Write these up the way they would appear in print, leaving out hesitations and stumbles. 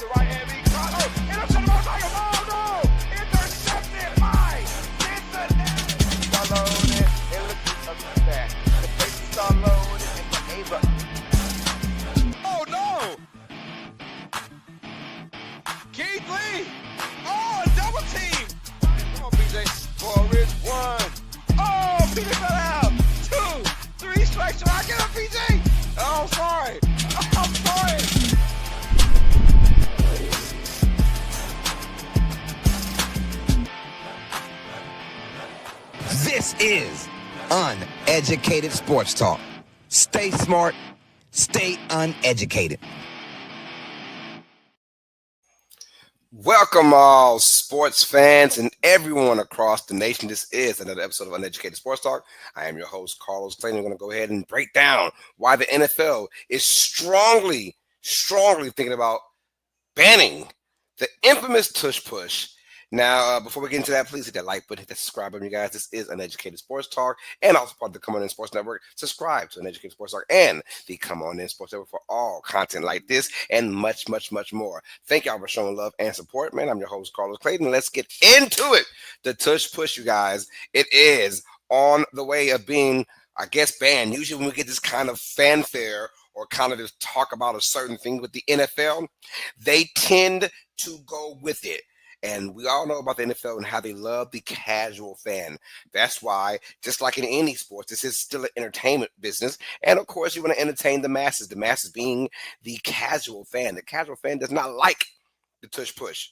the right hand. Intercepted by Tiger. Oh, no! Intercepted by Vincent. Loaded. And look at that. The bases are loaded and the Ava. Oh, no! Keith Lee. Oh, a double team. Come on, BJ. Forward one. Oh, PJ fell out. 2, 3 strikes. Should I get him, PJ? Oh, sorry. I'm sorry. This is Uneducated Sports Talk. Stay smart, stay uneducated. Welcome all sports fans and everyone across the nation. This is another episode of Uneducated Sports Talk. I am your host, Carlos Clayton. We're going to go ahead and break down why the NFL is strongly thinking about banning the infamous Tush Push. Now, before we get into that, please hit that like button, hit that subscribe button, you guys. This is Uneducated Sports Talk and also part of the Come On In Sports Network. Subscribe to Uneducated Sports Talk and the Come On In Sports Network for all content like this and much more. Thank y'all for showing love and support, man. I'm your host, Carlos Clayton. Let's get into it. The Tush Push, you guys, it is on the way of being, I guess, banned. Usually when we get this kind of fanfare or kind of just talk about a certain thing with the NFL, they tend to go with it. And we all know about the NFL and how they love the casual fan. That's why, just like in any sports, this is still an entertainment business. And of course, you want to entertain the masses being the casual fan. The casual fan does not like the Tush Push,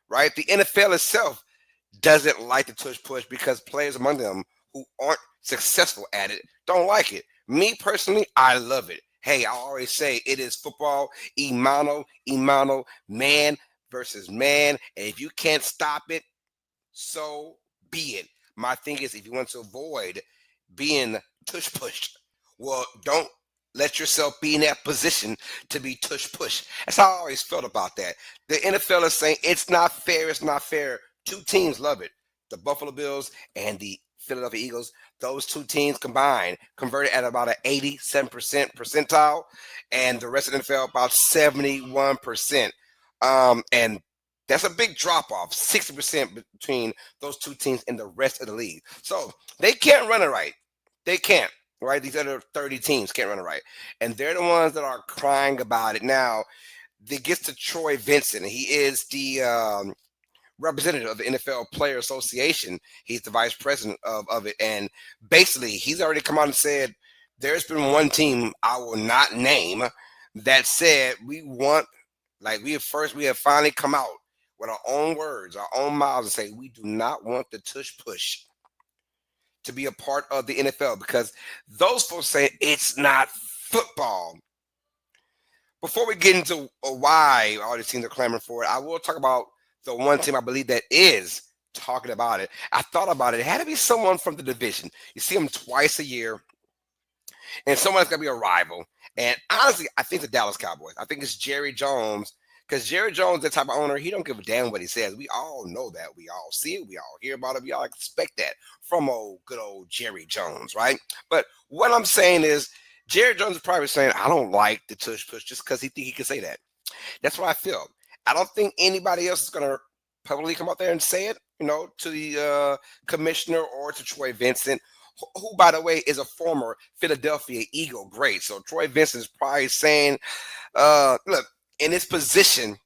right? The NFL itself doesn't like the Tush Push because players among them who aren't successful at it don't like it. Me personally, I love it. Hey, I always say it is football, imano, man versus man, and if you can't stop it, so be it. My thing is, if you want to avoid being tush pushed, well, don't let yourself be in that position to be tush pushed. That's how I always felt about that. The NFL is saying it's not fair. Two teams love it. The Buffalo Bills and the Philadelphia Eagles, those two teams combined converted at about an 87% percentile, and the rest of the NFL about 71%. And that's a big drop off, 60% between those two teams and the rest of the league. So they can't run it right. They can't, right? These other 30 teams can't run it right. And they're the ones that are crying about it. Now, it gets to Troy Vincent. He is the representative of the NFL Player Association. He's the vice president of it. And basically, he's already come out and said, there's been one team I will not name that said we have finally come out with our own words, our own mouths, and say we do not want the Tush Push to be a part of the NFL because those folks say it's not football. Before we get into why all these teams are clamoring for it, I will talk about the one team I believe that is talking about it. I thought about it. It had to be someone from the division. You see them twice a year, and someone's going to be a rival. And honestly, I think the Dallas Cowboys. I think it's Jerry Jones, because Jerry Jones, that type of owner, he don't give a damn what he says. We all know that. We all see it. We all hear about it. We all expect that from good old Jerry Jones, right? But what I'm saying is Jerry Jones is probably saying, I don't like the Tush Push just because he think he can say that. That's what I feel. I don't think anybody else is going to publicly come out there and say it, to the commissioner or to Troy Vincent, who, by the way, is a former Philadelphia Eagle great. So Troy Vincent is probably saying, look, in his position,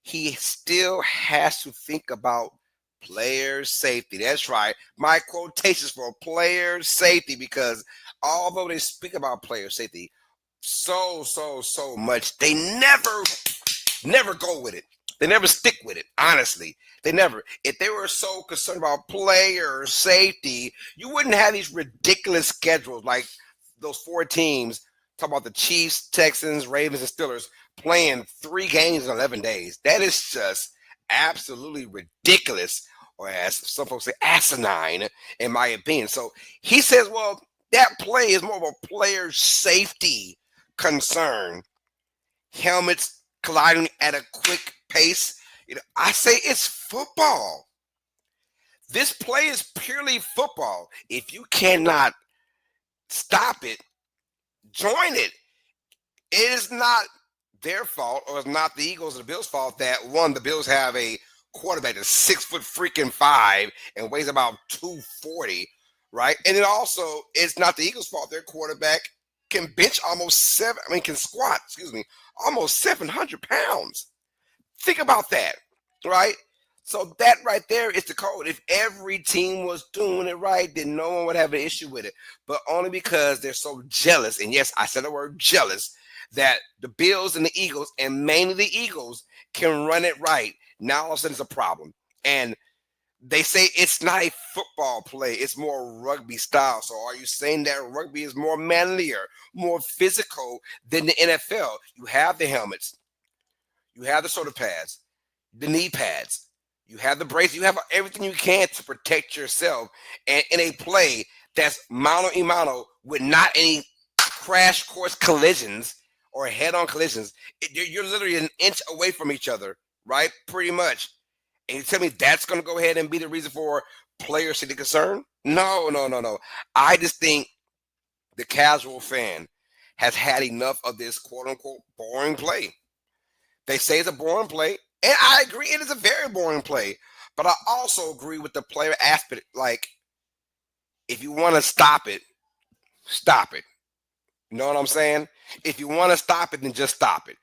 he still has to think about player safety. That's right. My quotations for player safety, because although they speak about player safety so much, they never go with it. They never stick with it, honestly. They never. If they were so concerned about player safety, you wouldn't have these ridiculous schedules like those 4 teams, talk about the Chiefs, Texans, Ravens, and Steelers playing 3 games in 11 days. That is just absolutely ridiculous, or as some folks say, asinine, in my opinion. So he says, well, that play is more of a player safety concern. Helmets colliding at a quick pace. I say it's football. This play is purely football. If you cannot stop it, join it. It is not their fault or it's not the Eagles or the Bills' fault that one, the Bills have a quarterback that's 6'5" and weighs about 240, right? And it also it's not the Eagles' fault. Their quarterback can bench can squat, almost 700 pounds. Think about that, right? So that right there is the code. If every team was doing it right, then no one would have an issue with it. But only because they're so jealous, and yes, I said the word jealous, that the Bills and the Eagles, and mainly the Eagles, can run it right. Now all of a sudden it's a problem. And they say it's not a football play, it's more rugby style. So are you saying that rugby is more manlier, more physical than the NFL? You have the helmets, you have the shoulder pads, the knee pads, you have the brace, you have everything you can to protect yourself. And in a play that's mano a mano with not any crash course collisions or head-on collisions, you're literally an inch away from each other, right? Pretty much. And you tell me that's going to go ahead and be the reason for players to be concerned? No. I just think the casual fan has had enough of this quote-unquote boring play. They say it's a boring play, and I agree it is a very boring play. But I also agree with the player aspect. Like, if you want to stop it, stop it. You know what I'm saying? If you want to stop it, then just stop it.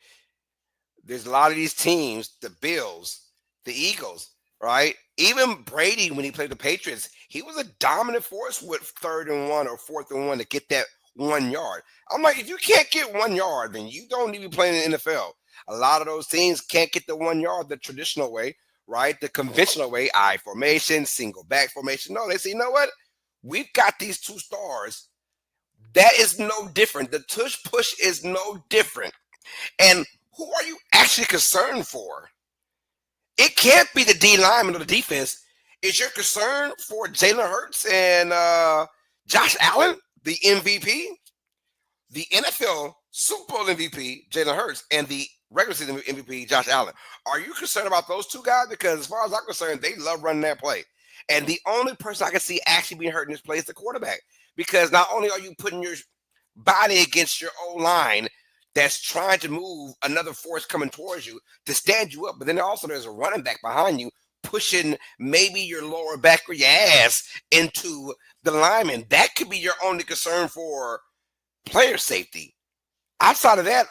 There's a lot of these teams, the Bills, the Eagles, right? Even Brady, when he played the Patriots, he was a dominant force with 3rd and 1 or 4th and 1 to get that 1 yard. I'm like, if you can't get 1 yard, then you don't need to be playing in the NFL. A lot of those teams can't get the 1 yard the traditional way, right? The conventional way, I formation, single back formation. No, they say, you know what? We've got these 2 stars. That is no different. The tush push is no different. And who are you actually concerned for? It can't be the D lineman or the defense. Is your concern for Jalen Hurts and Josh Allen, the MVP, the NFL Super Bowl MVP, Jalen Hurts, and the regular season MVP, Josh Allen? Are you concerned about those 2 guys? Because as far as I'm concerned, they love running that play. And the only person I can see actually being hurt in this play is the quarterback. Because not only are you putting your body against your O-line that's trying to move another force coming towards you to stand you up, but then also there's a running back behind you pushing maybe your lower back or your ass into the lineman. That could be your only concern for player safety. Outside of that,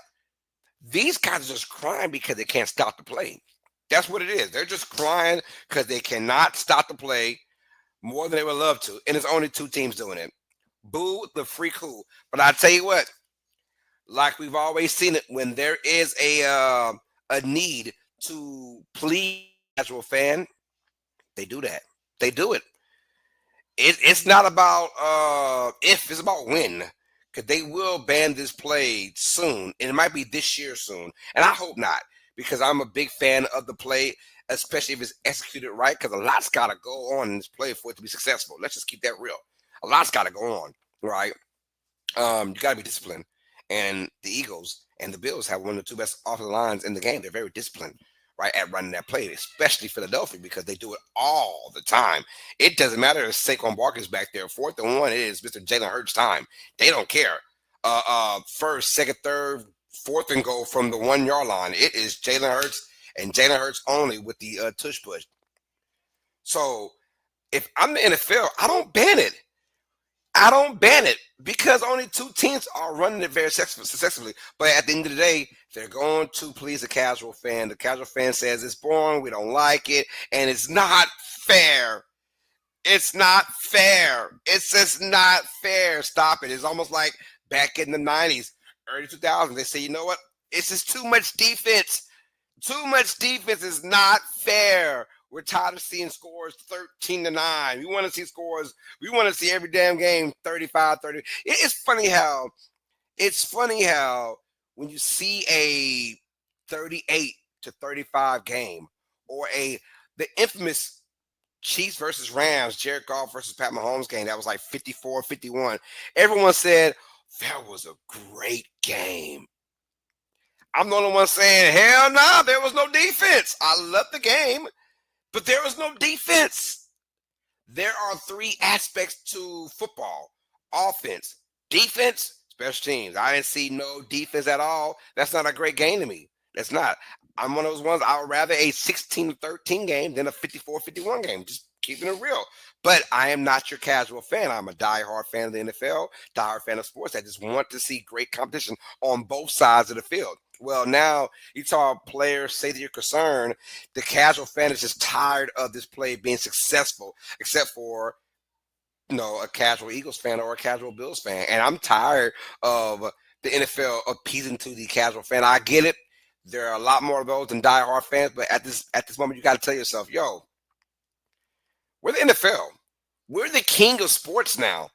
these guys are just crying because they can't stop the play. That's what it is. They're just crying because they cannot stop the play more than they would love to. And it's only 2 teams doing it. Boo the freak who. But I tell you what, like we've always seen it, when there is a need to please the casual fan, they do that. They do it. It's not about if, it's about when. Because they will ban this play soon. And it might be this year soon. And I hope not. Because I'm a big fan of the play, especially if it's executed right. Because a lot's got to go on in this play for it to be successful. Let's just keep that real. A lot's got to go on, right? You got to be disciplined. And the Eagles and the Bills have one of the 2 best offensive lines in the game. They're very disciplined, right, at running that play, especially Philadelphia, because they do it all the time. It doesn't matter if Saquon Barkley's back there. 4th and 1, it is Mr. Jalen Hurts time. They don't care. 1st, 2nd, 3rd, 4th and goal from the 1 yard line. It is Jalen Hurts and Jalen Hurts only with the tush push. So if I'm the NFL, I don't ban it. I don't ban it because only 2 teams are running it very successfully. But at the end of the day, they're going to please the casual fan. The casual fan says it's boring, we don't like it, and it's not fair. It's not fair. It's just not fair. Stop it. It's almost like back in the 90s, early 2000s, they say, you know what? It's just too much defense. Too much defense is not fair. We're tired of seeing scores 13-9. We want to see scores. We want to see every damn game 35-30. It's funny how when you see a 38-35 game or the infamous Chiefs versus Rams, Jared Goff versus Pat Mahomes game that was like 54-51, everyone said that was a great game. I'm the only one saying, hell no, there was no defense. I love the game, but there was no defense. There are 3 aspects to football: offense, defense, special teams. I didn't see no defense at all. That's not a great game to me. It's not. I'm one of those ones. I would rather a 16-13 game than a 54-51 game. Just keeping it real. But I am not your casual fan. I'm a diehard fan of the NFL, diehard fan of sports. I just want to see great competition on both sides of the field. Well, now you saw players say that you're concerned. The casual fan is just tired of this play being successful, except for a casual Eagles fan or a casual Bills fan. And I'm tired of the NFL appeasing to the casual fan. I get it. There are a lot more of those than diehard fans, but at this moment, you got to tell yourself, yo, we're the NFL. We're the king of sports now.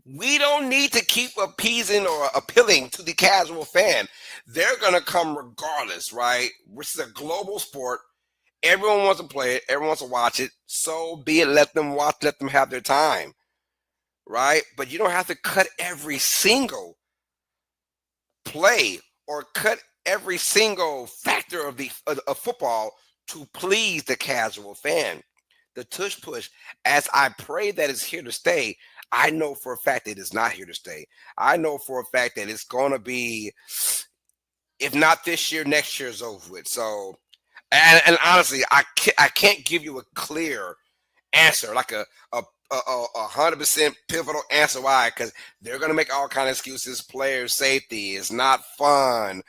We don't need to keep appeasing or appealing to the casual fan. They're going to come regardless, right? This is a global sport. Everyone wants to play it. Everyone wants to watch it. So be it. Let them watch. Let them have their time, right? But you don't have to cut every single play or cut every single factor of football to please the casual fan. The tush push, as I pray that it's here to stay, I know for a fact that it's not here to stay. I know for a fact that it's going to be, if not this year, next year's over with. So, and honestly, I can't give you a clear answer, like a 100% pivotal answer. Why? Because they're gonna make all kind of excuses. Player safety is not fun.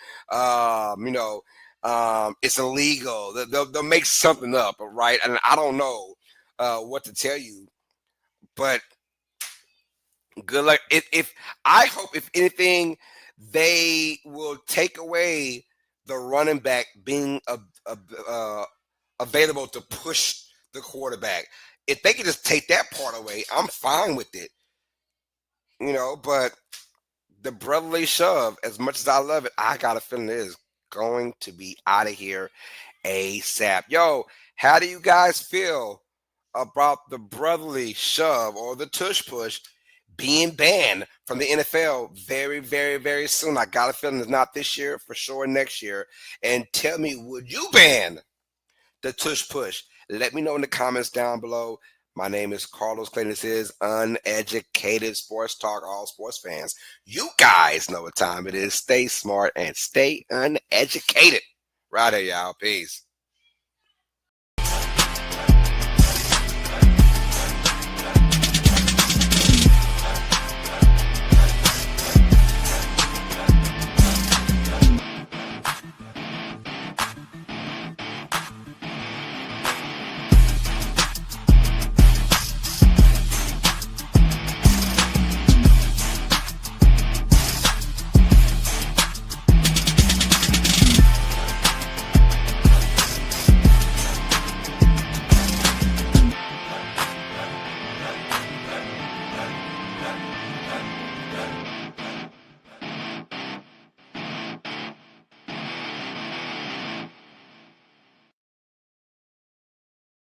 It's illegal. They'll make something up, right? And I don't know what to tell you, but good luck. If I hope, if anything, they will take away the running back being available to push the quarterback. If they could just take that part away, I'm fine with it. But the brotherly shove, as much as I love it, I got a feeling it is going to be out of here ASAP. Yo, how do you guys feel about the brotherly shove or the tush push being banned from the NFL very, very, very soon? I got a feeling it's not this year, for sure next year. And tell me, would you ban the tush push? Let me know in the comments down below. My name is Carlos Clayton. This is Uneducated Sports Talk, all sports fans. You guys know what time it is. Stay smart and stay uneducated. Right here, y'all. Peace.